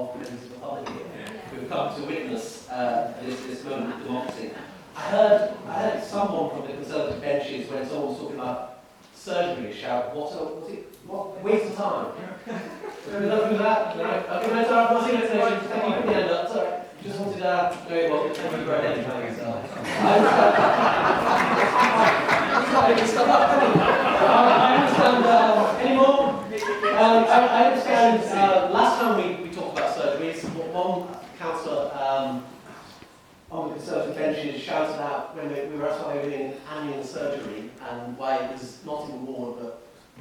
of members of the public here who've come to witness this moment of democracy. I heard someone from the Conservative benches when someone was talking about surgery shout, what waste of time? We're not doing that. Okay, no, sorry, I'm not seeing it today. Thank you for the end up. Sorry. Just wanted to go, well, thank you for identifying yourself. I understand, any more? I understand, last time we talked about surgeries, one councillor on the Conservative benches shouted out when we were asked why we were doing annual surgery and why it was not in the ward but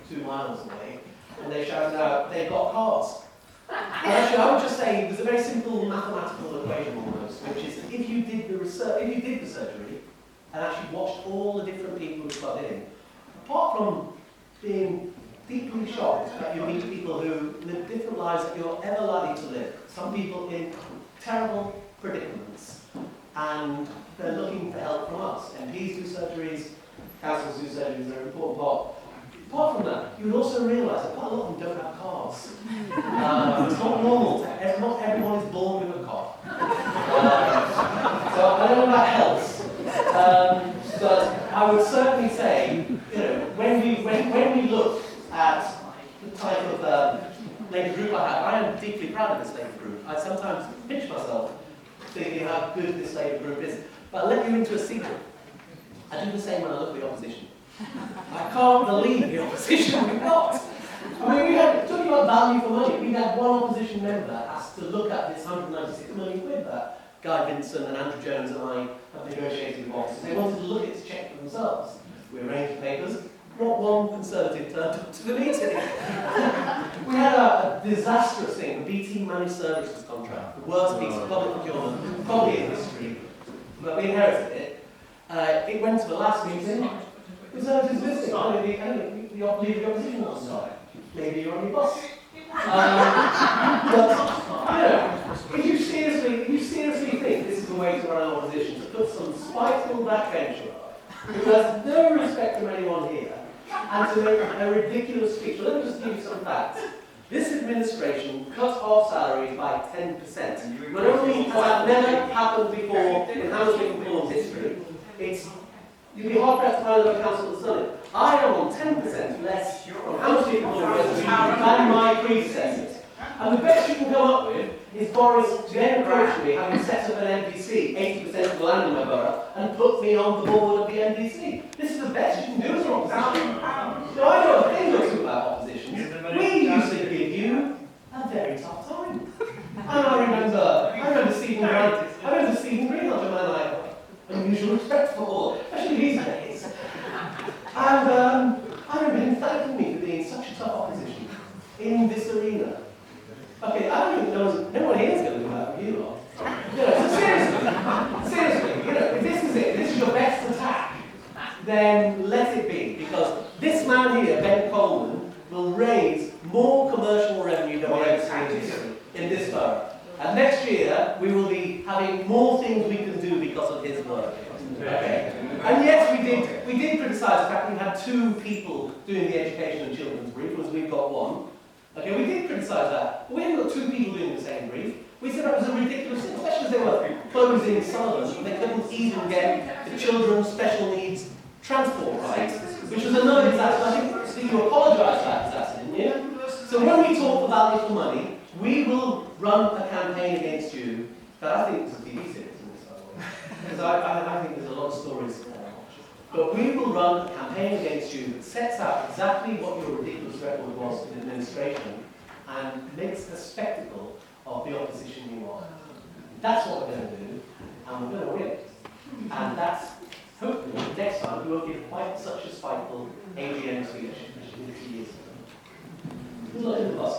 2 miles away, and they shouted out, they've got cars. And actually, I would just say there's a very simple mathematical equation almost, which is if you did the surgery and actually watched all the different people who got in, apart from being deeply shocked that you meet people who live different lives that you're ever likely to live, some people in terrible predicaments, and they're looking for help from us. MPs do surgeries, councils do surgeries, they're an important part. Apart from that, you would also realise that quite a lot of them don't have cars. It's not normal. Not everyone is born with a car. So I don't know if that helps. But I would certainly say, when we look at the type of Labour group I have, I am deeply proud of this Labour group. I sometimes pinch myself thinking how good this Labour group is. But I'll let you into a secret. I do the same when I look at the opposition. I can't believe the opposition we've got. I mean, talking about value for money, we had one opposition member asked to look at this 196 million quid that Guy Vinson and Andrew Jones and I have negotiated with officers. They wanted to look at this check for themselves. We arranged papers. Not one Conservative turned up to the meeting. We had a disastrous thing, the BT Managed Services contract, the worst piece of public procurement probably in history, but we inherited it. It went to the last meeting. Conservatives listening, only the opposition was sorry. Maybe you're on your bus. But if you seriously think this is the way to run an opposition, to put some spiteful backbencher who has no respect from anyone here, and to make a ridiculous speech. Well, let me just give you some facts. This administration cut off salaries by 10%. Not only has that never happened before in Hammersmith and Fulham history, you'd be hard pressed to find another council that's done it. I am on 10% less from Hammersmith and Fulham than my predecessors. And the best you can come up with is Boris then approached me, having set up an NPC, 80% of the land in my borough, and put me on the board of the NPC. This is the best you can do as an opposition. Now, I know a thing or two about oppositions. We used to give you a very tough time. And I remember Stephen Greenhalgh, a man I have unusual respect for, especially these days. And I remember him thanking me for being such a tough opposition in this arena. Okay, I don't even know, no one here is going to do that for you lot. So seriously, if this is it, this is your best attack, then let it be, because this man here, Ben Coleman, will raise more commercial revenue than we ever seen in this borough. And next year, we will be having more things we can do because of his work. Okay? And yes, we did criticise the fact that we had 2 people doing the education and children's brief, whereas we've got 1. Okay, we did criticise that. But we haven't got 2 people doing the same brief. We said that was a ridiculous thing, especially as they were closing Sullivan, and they couldn't even get the children's special needs transport right, which was another disaster. I think you apologised for that disaster, didn't you? So when we talk for value for money, we will run a campaign against you that I think is a TV series in this, by the way. Because I think there's a lot of stories. But we will run a campaign against you that sets out exactly what your ridiculous record was in administration and makes a spectacle of the opposition you are. That's what we're going to do, and we're going to win. And that's, hopefully, next time we won't give quite such a spiteful AGM speech as we did 2 years ago. Good luck in the bus.